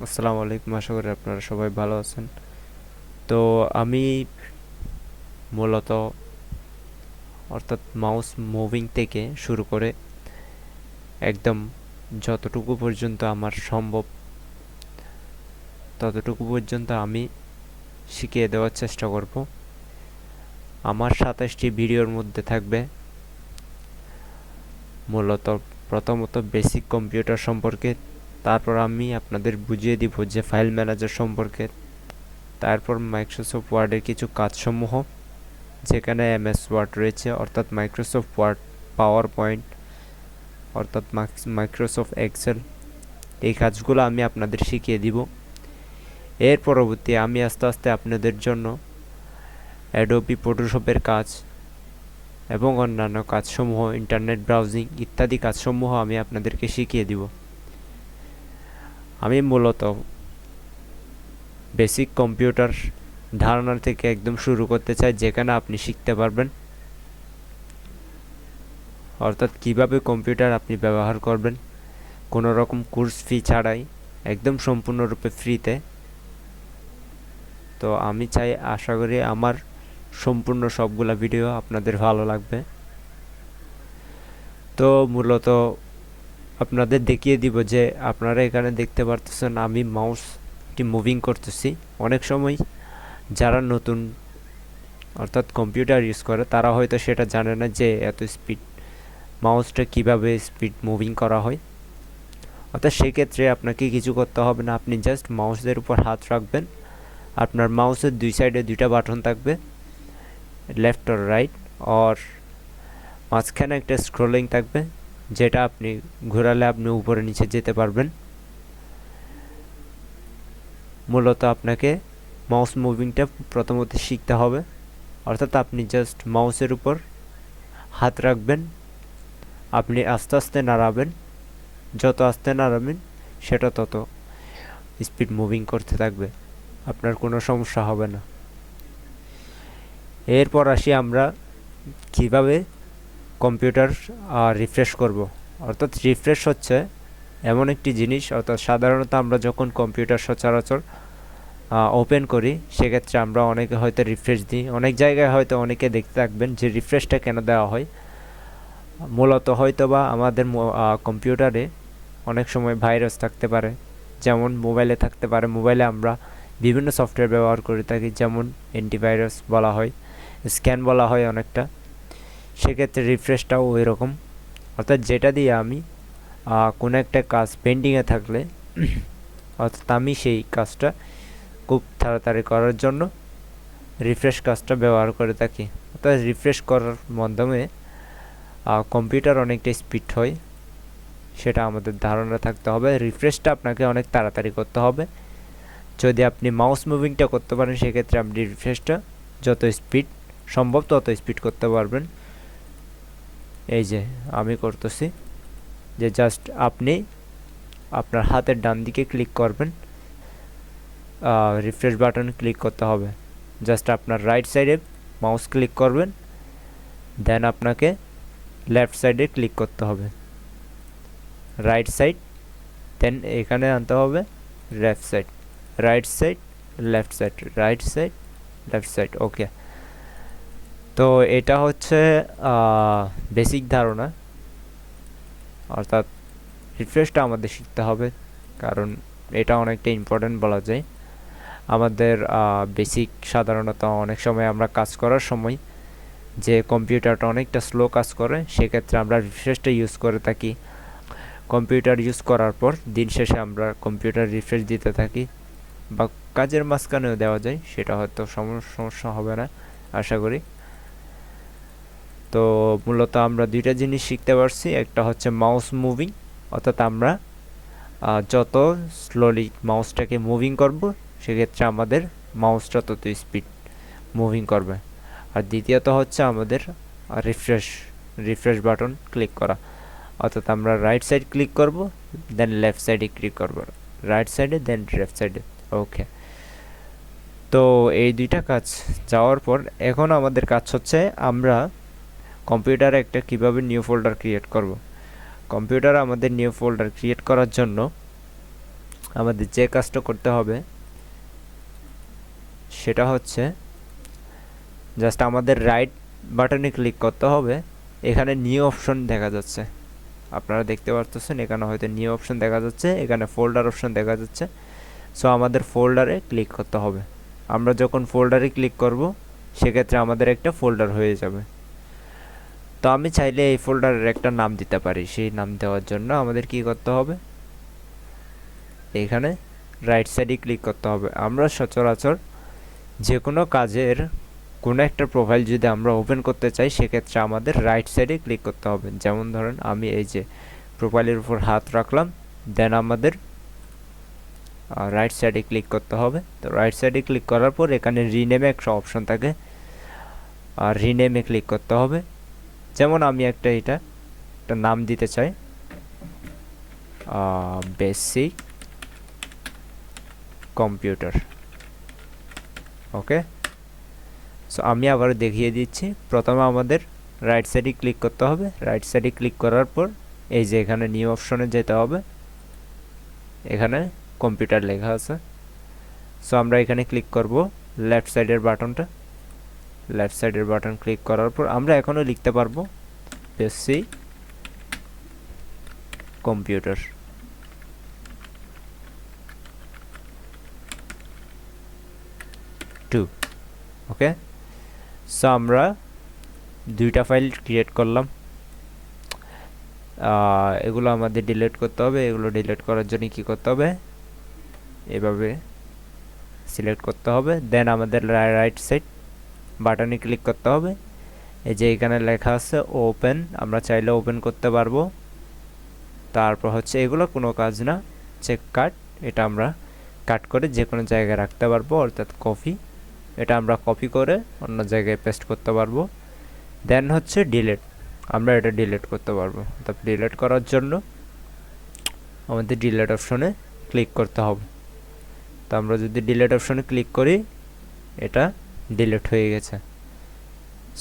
আসসালামু আলাইকুম। আশা করি আপনারা সবাই ভালো আছেন। তো আমি মূলত অর্থাৎ মাউস মুভিং থেকে শুরু করে একদম যতটুকু পর্যন্ত আমার সম্ভব ততটুকু পর্যন্ত আমি শিখিয়ে দেওয়ার চেষ্টা করব। আমার 27টি ভিডিওর মধ্যে থাকবে মূলত প্রথমত বেসিক কম্পিউটার সম্পর্কে, তারপর আমি আপনাদের বুঝিয়ে দিব যে ফাইল ম্যানেজার সম্পর্কে, তারপর মাইক্রোসফট ওয়ার্ডের কিছু কাজসমূহ যেখানে এমএস ওয়ার্ড রয়েছে অর্থাৎ মাইক্রোসফট ওয়ার্ড, পাওয়ার পয়েন্ট অর্থাৎ মাইক্রোসফট এক্সেল, এই কাজগুলো আমি আপনাদের শিখিয়ে দিব। এর পরবর্তী আমি আস্তে আস্তে আপনাদের জন্য অ্যাডোবি ফটোশপের কাজ এবং অন্যান্য কাজসমূহ, ইন্টারনেট ব্রাউজিং ইত্যাদি কাজসমূহ আমি আপনাদেরকে শিখিয়ে দিব। আমি মূলত বেসিক কম্পিউটার ধারণা থেকে একদম শুরু করতে চাই, যেখানে আপনি শিখতে পারবেন অর্থাৎ কিভাবে কম্পিউটার আপনি ব্যবহার করবেন কোনো রকম কোর্স ফি ছাড়াই, একদম সম্পূর্ণরূপে ফ্রিতে। তো আমি চাই, আশা করি আমার সম্পূর্ণ সবগুলা ভিডিও আপনাদের ভালো লাগবে। তো মূলত আপনাদের দেখিয়ে দিব যে আপনারা এখানে দেখতে পারতেছেন আমি মাউসটি মুভিং করতেছি। অনেক সময় যারা নতুন অর্থাৎ কম্পিউটার ইউজ করে তারা হয়তো সেটা জানে না যে এত স্পিড মাউসটা কিভাবে স্পিড মুভিং করা হয়। অর্থাৎ সেক্ষেত্রে আপনাকে কিছু করতে হবে না, আপনি জাস্ট মাউসের উপর হাত রাখবেন। আপনার মাউসের দুই সাইডে দুইটা বাটন থাকবে, লেফট আর রাইট, আর মাঝখানে একটা স্ক্রলিং থাকবে যেটা আপনি ঘোরালে আপনি উপরে নিচে যেতে পারবেন। মূলত আপনাকে মাউস মুভিংটা প্রথমত শিখতে হবে, অর্থাৎ আপনি জাস্ট মাউসের উপর হাত রাখবেন, আপনি আস্তে আস্তে নাড়াবেন, যত আস্তে নাড়াবেন সেটা তত স্পিড মুভিং করতে থাকবে, আপনার কোনো সমস্যা হবে না। এরপর আসি আমরা কিভাবে কম্পিউটার রিফ্রেশ করব। অর্থাৎ রিফ্রেশ হচ্ছে এমন একটি জিনিস, অর্থাৎ সাধারণত আমরা যখন কম্পিউটার সচরাচর ওপেন করি সেক্ষেত্রে আমরা অনেকে হয়তো রিফ্রেশ দিই, অনেক জায়গায় হয়তো অনেকে দেখতে থাকবেন যে রিফ্রেশটা কেন দেওয়া হয়। মূলত হয়তো বা আমাদের কম্পিউটারে অনেক সময় ভাইরাস থাকতে পারে, যেমন মোবাইলে থাকতে পারে। মোবাইলে আমরা বিভিন্ন সফটওয়্যার ব্যবহার করে থাকি, যেমন অ্যান্টিভাইরাস বলা হয়, স্ক্যান বলা হয় অনেকটা। সেক্ষেত্রে রিফ্রেশটাও ওই রকম, অর্থাৎ যেটা দিয়ে আমি কোনো একটা কাজ পেন্ডিংয়ে থাকলে অর্থাৎ আমি সেই কাজটা খুব তাড়াতাড়ি করার জন্য রিফ্রেশ কাজটা ব্যবহার করে থাকি। অর্থাৎ রিফ্রেশ করার মাধ্যমে কম্পিউটার অনেকটা স্পিড হয়, সেটা আমাদের ধারণা থাকতে হবে। রিফ্রেশটা আপনাকে অনেক তাড়াতাড়ি করতে হবে। যদি আপনি মাউস মুভিংটা করতে পারেন সেক্ষেত্রে আপনি রিফ্রেশটা যত স্পিড সম্ভব তত স্পিড করতে পারবেন। এই যে আমি করতেছি, যে জাস্ট আপনি আপনার হাতের ডান দিকে ক্লিক করবেন, রিফ্রেশ বাটন ক্লিক করতে হবে। জাস্ট আপনার রাইট সাইডে মাউস ক্লিক করবেন, দেন আপনাকে লেফট সাইডে ক্লিক করতে হবে, রাইট সাইড, দেন এখানে আনতে হবে left side, right side, left side, right side, left side. Okay, তো এটা হচ্ছে বেসিক ধারণা। অর্থাৎ রিফ্রেশটা আমাদের শিখতে হবে, কারণ এটা অনেকটা ইম্পর্টেন্ট বলা যায়। আমাদের বেসিক সাধারণত অনেক সময় আমরা কাজ করার সময় যে কম্পিউটারটা অনেকটা স্লো কাজ করে, সেক্ষেত্রে আমরা রিফ্রেশটা ইউজ করে থাকি। কম্পিউটার ইউজ করার পর দিন শেষে আমরা কম্পিউটার রিফ্রেশ দিতে থাকি, বা কাজের মাঝখানেও দেওয়া যায়, সেটা হয়তো সমস্যা হবে না আশা করি। তো মূলত আমরা দুইটা জিনিস শিখতে পারছি, একটা হচ্ছে মাউস মুভিং, অর্থাৎ আমরা যত স্লোলি মাউসটাকে মুভিং করব সেক্ষেত্রে আমাদের মাউসটা তত স্পিড মুভিং করবে। আর দ্বিতীয়ত হচ্ছে আমাদের রিফ্রেশ বাটন ক্লিক করা, অর্থাৎ আমরা রাইট সাইড ক্লিক করব, দেন লেফট সাইডে ক্লিক করব, রাইট সাইডে দেন লেফট সাইডে। ওকে, তো এই দুইটা কাজ যাওয়ার পর এখন আমাদের কাজ হচ্ছে আমরা কম্পিউটারে একটা কিভাবে নিউ ফোল্ডার ক্রিয়েট করব। কম্পিউটারে আমাদের নিউ ফোল্ডার ক্রিয়েট করার জন্য আমাদের যে কাজটা করতে হবে সেটা হচ্ছে জাস্ট আমাদের রাইট বাটনে ক্লিক করতে হবে। এখানে নিউ অপশন দেখা যাচ্ছে, আপনারা দেখতে পাচ্ছেন এখানে হয়তো নিউ অপশন দেখা যাচ্ছে, এখানে ফোল্ডার অপশন দেখা যাচ্ছে। সো আমাদের ফোল্ডারে ক্লিক করতে হবে। আমরা যখন ফোল্ডারে ক্লিক করব সেক্ষেত্রে আমাদের একটা ফোল্ডার হয়ে যাবে। তো আমি চাইলে এই ফোল্ডারের একটা নাম দিতে পারি। সেই নাম দেওয়ার জন্য আমাদের কি করতে হবে, এখানে রাইট সাইডে ক্লিক করতে হবে। আমরা সচরাচর যে কোনো কাজের কোনো একটা প্রোফাইল যদি আমরা ওপেন করতে চাই সেক্ষেত্রে আমাদের রাইট সাইডে ক্লিক করতে হবে। যেমন ধরেন আমি এই যে প্রোফাইলের উপর হাত রাখলাম, দেন আমাদের রাইট সাইডে ক্লিক করতে হবে। তো রাইট সাইডে ক্লিক করার পর এখানে রিনেমে একটা অপশন থাকে, আর রিনেমে ক্লিক করতে হবে। যেমন আমি একটা নাম দিতে চাই, বেসিক কম্পিউটার। ওকে, সো আমি আবার দেখিয়ে দিচ্ছি। প্রথমে আমাদের রাইট সাইডে ক্লিক করতে হবে। রাইট সাইডে ক্লিক করার পর এই যে এখানে নিউ অপশনে যেতে হবে, এখানে কম্পিউটার লেখা আছে। সো আমরা এখানে ক্লিক করব লেফট সাইডের বাটনটা। লেফট সাইডের বাটন ক্লিক করার পর আমরা এখনও লিখতে পারবো বেসিক কম্পিউটার। ওকে, সো আমরা দুইটা ফাইল ক্রিয়েট করলাম। এগুলো আমাদের ডিলিট করতে হবে। এগুলো ডিলিট করার জন্য কি করতে হবে, এভাবে সিলেক্ট করতে হবে। দেন আমাদের রাইট সাইড বাটনে ক্লিক করতে হবে। এই যে এখানে লেখা আছে ওপেন, আমরা চাইলে ওপেন করতে পারবো। তারপর হচ্ছে এগুলো কোনো কাজ না, চেক কাট, এটা আমরা কাট করে যে কোনো জায়গায় রাখতে পারবো, অর্থাৎ কপি, এটা আমরা কপি করে অন্য জায়গায় পেস্ট করতে পারবো। দেন হচ্ছে ডিলিট, আমরা এটা ডিলিট করতে পারবো। তারপর ডিলিট করার জন্য আমাদের ডিলিট অপশনে ক্লিক করতে হবে। তো আমরা যদি ডিলিট অপশনে ক্লিক করি এটা ডিলিট হয়ে গেছে।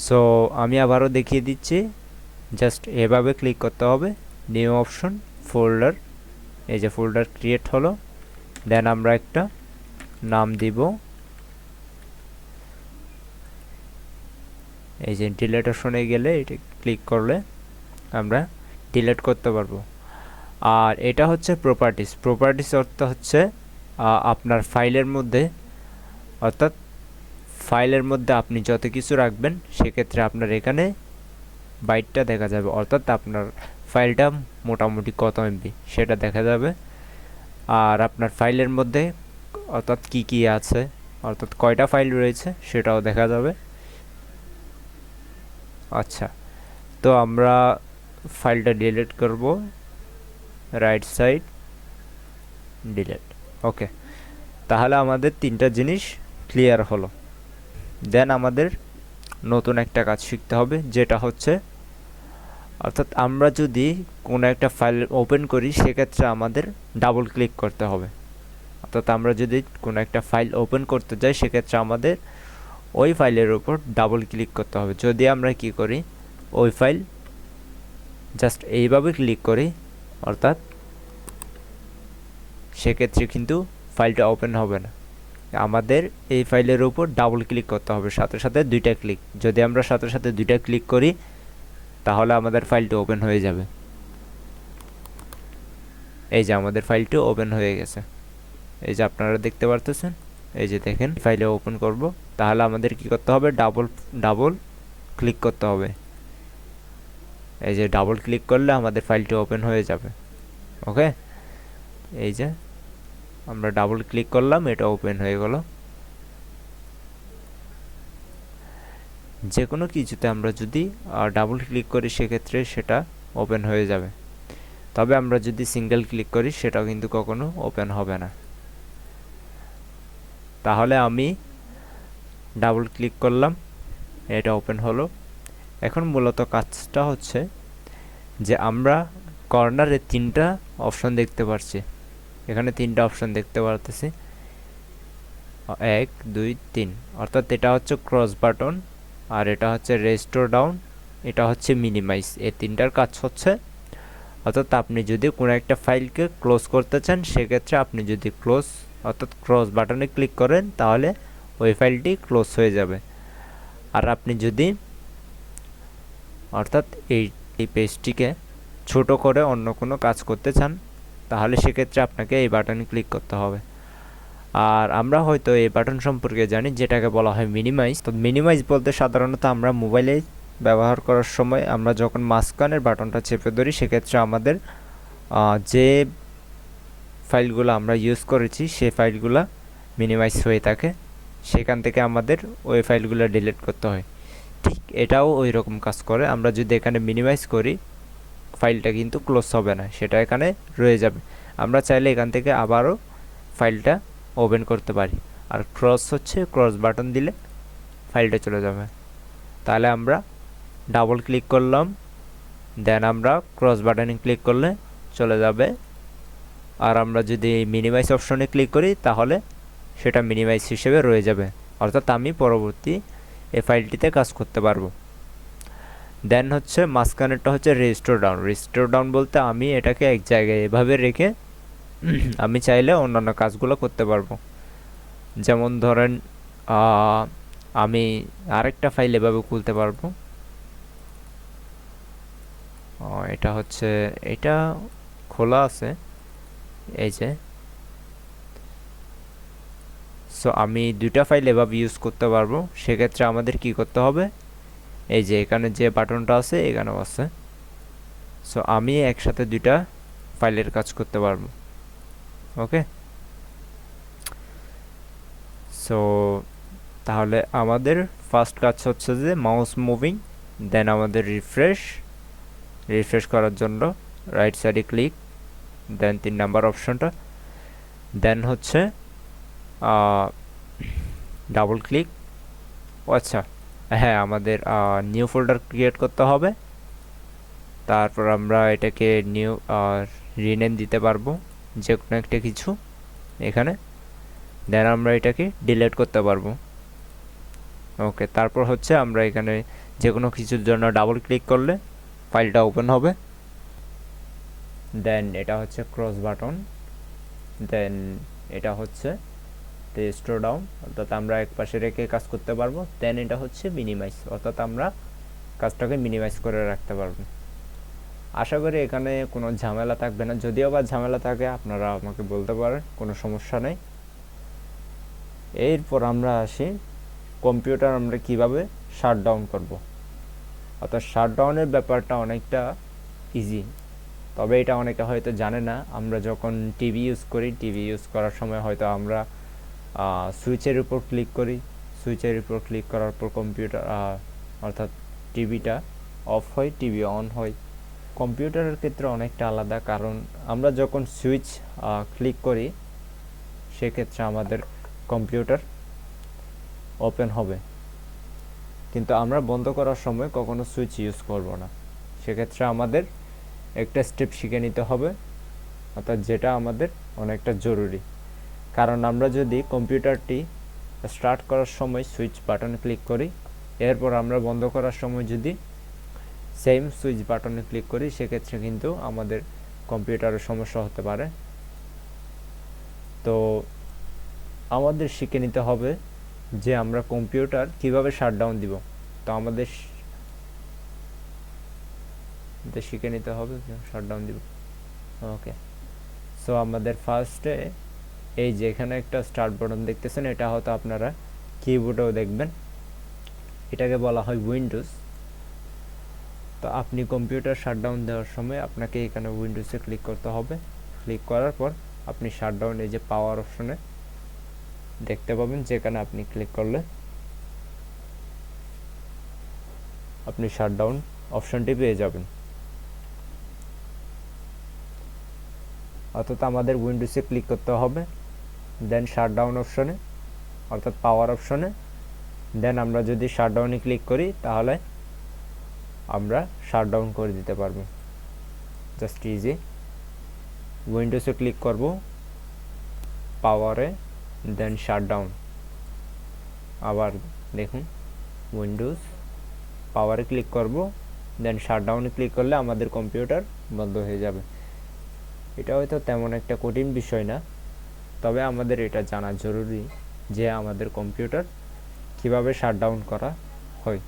সো আমি আবারও দেখিয়ে দিচ্ছি, জাস্ট এভাবে ক্লিক করতে হবে, নিউ অপশন, ফোল্ডার, এই যে ফোল্ডার ক্রিয়েট হলো। দেন আমরা একটা নাম দিব, এই যে ডিলিট অপশনে গেলে এটা ক্লিক করলে আমরা ডিলিট করতে পারবো। আর এটা হচ্ছে প্রপার্টিস। প্রপার্টিস অর্থ হচ্ছে আপনার ফাইলের মধ্যে, অর্থাৎ ফাইলের মধ্যে আপনি যত কিছু রাখবেন সেক্ষেত্রে আপনার এখানে বাইটটা দেখা যাবে, অর্থাৎ আপনার ফাইলটা মোটামুটি কত এমবি সেটা দেখা যাবে। আর আপনার ফাইলের মধ্যে অর্থাৎ কি কি আছে, অর্থাৎ কয়টা ফাইল রয়েছে সেটাও দেখা যাবে। আচ্ছা, তো আমরা ফাইলটা ডিলিট করব, রাইট সাইড ডিলিট। ওকে, তাহলে আমাদের তিনটা জিনিস ক্লিয়ার হলো। দেন আমাদের নতুন একটা কাজ শিখতে হবে, যেটা হচ্ছে অর্থাৎ আমরা যদি কোনো একটা ফাইল ওপেন করি সেক্ষেত্রে আমাদের ডাবল ক্লিক করতে হবে। অর্থাৎ আমরা যদি কোনো একটা ফাইল ওপেন করতে যাই সেক্ষেত্রে আমাদের ওই ফাইলের উপর ডাবল ক্লিক করতে হবে। যদি আমরা কি করি, ওই ফাইল জাস্ট এইভাবে ক্লিক করি, অর্থাৎ সেক্ষেত্রে কিন্তু ফাইলটা ওপেন হবে না। আমাদের এই ফাইলের উপর ডাবল ক্লিক করতে হবে, সাথে সাথে দুইটা ক্লিক। যদি আমরা সাথে সাথে দুইটা ক্লিক করি তাহলে আমাদের ফাইলটি ওপেন হয়ে যাবে। এই যে আমাদের ফাইলটি ওপেন হয়ে গেছে, এই যে আপনারা দেখতে পারতেছেন। এই যে দেখেন ফাইলে ওপেন করব, তাহলে আমাদের কি করতে হবে, ডাবল ক্লিক করতে হবে। এই যে ডাবল ক্লিক করলে আমাদের ফাইলটি ওপেন হয়ে যাবে। ওকে, এই যে আমরা ডাবল ক্লিক করলাম, এটা ওপেন হয়ে গেল। যে কোনো কিছুতে আমরা যদি ডাবল ক্লিক করি সেক্ষেত্রে সেটা ওপেন হয়ে যাবে। তবে আমরা যদি সিঙ্গেল ক্লিক করি সেটাও কিন্তু কখনো ওপেন হবে না। তাহলে আমি ডাবল ক্লিক করলাম, এটা ওপেন হলো। এখন মূলত কাজটা হচ্ছে যে আমরা কর্নারে তিনটা অপশন দেখতে পাচ্ছি, এখানে তিনটা অপশন দেখতে পারতেছি, 1 2 3, অর্থাৎ এটা হচ্ছে ক্রস বাটন, আর এটা হচ্ছে রেস্টোর ডাউন, এটা হচ্ছে মিনিমাইজ। এই তিনটার কাজ হচ্ছে অর্থাৎ আপনি যদি কোনো একটা ফাইলকে ক্লোজ করতে চান, সেক্ষেত্রে আপনি যদি ক্লোজ অর্থাৎ ক্লোজ বাটনে ক্লিক করেন তাহলে ওই ফাইলটি ক্লোজ হয়ে যাবে। আর আপনি যদি অর্থাৎ এই পেজটিকে ছোট করে অন্য কোনো কাজ করতে চান, তাহলে সেক্ষেত্রে আপনাকে এই বাটনে ক্লিক করতে হবে। আর আমরা হয়তো এই বাটন সম্পর্কে জানি, যেটাকে বলা হয় মিনিমাইজ। তো মিনিমাইজ বলতে সাধারণত আমরা মোবাইলে ব্যবহার করার সময় আমরা যখন মাঝখানের বাটনটা চেপে ধরি, সেক্ষেত্রে আমাদের যে ফাইলগুলো আমরা ইউজ করেছি সেই ফাইলগুলো মিনিমাইজ হয়ে থাকে, সেখান থেকে আমাদের ওই ফাইলগুলো ডিলিট করতে হয়। ঠিক এটাও ওই রকম কাজ করে। আমরা যদি এখানে মিনিমাইজ করি, ফাইলটা কিন্তু ক্লোজ হবে না, সেটা এখানে রয়ে যাবে। আমরা চাইলে এখান থেকে আবারও ফাইলটা ওপেন করতে পারি। আর ক্রস হচ্ছে ক্রস বাটন দিলে ফাইলটা চলে যাবে। তাহলে আমরা ডাবল ক্লিক করলাম, দেন আমরা ক্রস বাটনে ক্লিক করলে চলে যাবে। আর আমরা যদি মিনিমাইজ অপশনে ক্লিক করি তাহলে সেটা মিনিমাইজ হিসেবে রয়ে যাবে, অর্থাৎ আমি পরবর্তী এই ফাইলটিতে কাজ করতে পারবো। দেন হচ্ছে মাঝখানেরটা হচ্ছে রেজিস্টোর ডাউন। রেজিস্টোর ডাউন বলতে আমি এটাকে এক জায়গায় এভাবে রেখে আমি চাইলে অন্যান্য কাজগুলো করতে পারবো। যেমন ধরেন আমি আরেকটা ফাইল এভাবে খুলতে পারবো। এটা হচ্ছে এটা খোলা আছে, এই যে। সো আমি দুইটা ফাইল এভাবে ইউজ করতে পারবো। সেক্ষেত্রে আমাদের কি করতে হবে, এই যে এখানে যে বাটনটা আছে এখানেও আছে। সো আমি একসাথে দুইটা ফাইলের কাজ করতে পারবো। ওকে, সো তাহলে আমাদের ফার্স্ট কাজ হচ্ছে যে মাউস মুভিং, দেন আমাদের রিফ্রেশ করার জন্য রাইট সাইডে ক্লিক, দেন 3 নাম্বার অপশনটা, দেন হচ্ছে ডাবল ক্লিক। আচ্ছা হ্যাঁ, আমাদের নিউ ফোল্ডার ক্রিয়েট করতে হবে। তারপর আমরা এটাকে নিউ রিনেম দিতে পারবো যে কোনো একটা কিছু এখানে, দেন আমরা এটাকে ডিলিট করতে পারবো। ওকে, তারপর হচ্ছে আমরা এখানে যে কোনো কিছুর জন্য ডাবল ক্লিক করলে ফাইলটা ওপেন হবে। দেন এটা হচ্ছে ক্রস বাটন, দেন এটা হচ্ছে রেজিস্টোর ডাউন, অর্থাৎ আমরা এক পাশে রেখে কাজ করতে পারবো। দেন এটা হচ্ছে মিনিমাইজ, অর্থাৎ আমরা কাজটাকে মিনিমাইজ করে রাখতে পারবো। আশা করি এখানে কোনো ঝামেলা থাকবে না। যদিও বা ঝামেলা থাকে আপনারা আমাকে বলতে পারেন, কোনো সমস্যা নেই। এরপর আমরা আসি কম্পিউটার আমরা কিভাবে শাটডাউন করব। অর্থাৎ শাটডাউনের ব্যাপারটা অনেকটা ইজি, তবে এটা অনেকে হয়তো জানে না। আমরা যখন টিভি ইউজ করি, টিভি ইউজ করার সময় হয়তো আমরা সুইচের উপর ক্লিক করি। সুইচের উপর ক্লিক করার পর কম্পিউটার অর্থাৎ টিভিটা অফ হয়, টিভি অন হয়। কম্পিউটারের ক্ষেত্রে অনেকটা আলাদা, কারণ আমরা যখন সুইচ ক্লিক করি সেক্ষেত্রে আমাদের কম্পিউটার ওপেন হবে, কিন্তু আমরা বন্ধ করার সময় কখনো সুইচ ইউজ করব না। সেক্ষেত্রে আমাদের একটা স্টেপ শিখে নিতে হবে, অর্থাৎ যেটা আমাদের অনেকটা জরুরি। কারণ আমরা যদি কম্পিউটারটি স্টার্ট করার সময় সুইচ বাটনে ক্লিক করি, এরপর আমরা বন্ধ করার সময় যদি সেম সুইচ বাটনে ক্লিক করি, সেক্ষেত্রে কিন্তু আমাদের কম্পিউটারের সমস্যা হতে পারে। তো আমাদের শিখে নিতে হবে যে আমরা কম্পিউটার কিভাবে শাটডাউন দিব। তো আমাদের শিখে নিতে হবে শাটডাউন দিব। ওকে, সো আমাদের ফার্স্টে এই যে এখানে একটা স্টার্ট বাটন দেখতেছেন, এটা হয়তো আপনারা কিবোর্ডেও দেখবেন, এটাকে বলা হয় উইন্ডোজ। তো আপনি কম্পিউটার শাটডাউন দেওয়ার সময় আপনাকে এখানে উইন্ডোজে ক্লিক করতে হবে। ক্লিক করার পর আপনি শাটডাউন এই যে পাওয়ার অপশনে দেখতে পাবেন, যেখানে আপনি ক্লিক করলে আপনি শাটডাউন অপশনটি পেয়ে যাবেন। অর্থাৎ আমাদের উইন্ডোজে ক্লিক করতে হবে, দেন শাটডাউন অপশনে অর্থাৎ পাওয়ার অপশনে, দেন আমরা যদি শাটডাউনে ক্লিক করি তাহলে আমরা শাটডাউন করে দিতে পারবো। জাস্ট ইজি, উইন্ডোজে ক্লিক করব, পাওয়ারে, দেন শাটডাউন। আবার দেখুন উইন্ডোজ, পাওয়ারে ক্লিক করব, দেন শাটডাউনে ক্লিক করলে আমাদের কম্পিউটার বন্ধ হয়ে যাবে। এটা হয়তো তেমন একটা কঠিন বিষয় না, তবে আমাদের এটা জানা জরুরি যে আমাদের কম্পিউটার কিভাবে শাটডাউন করা হয়।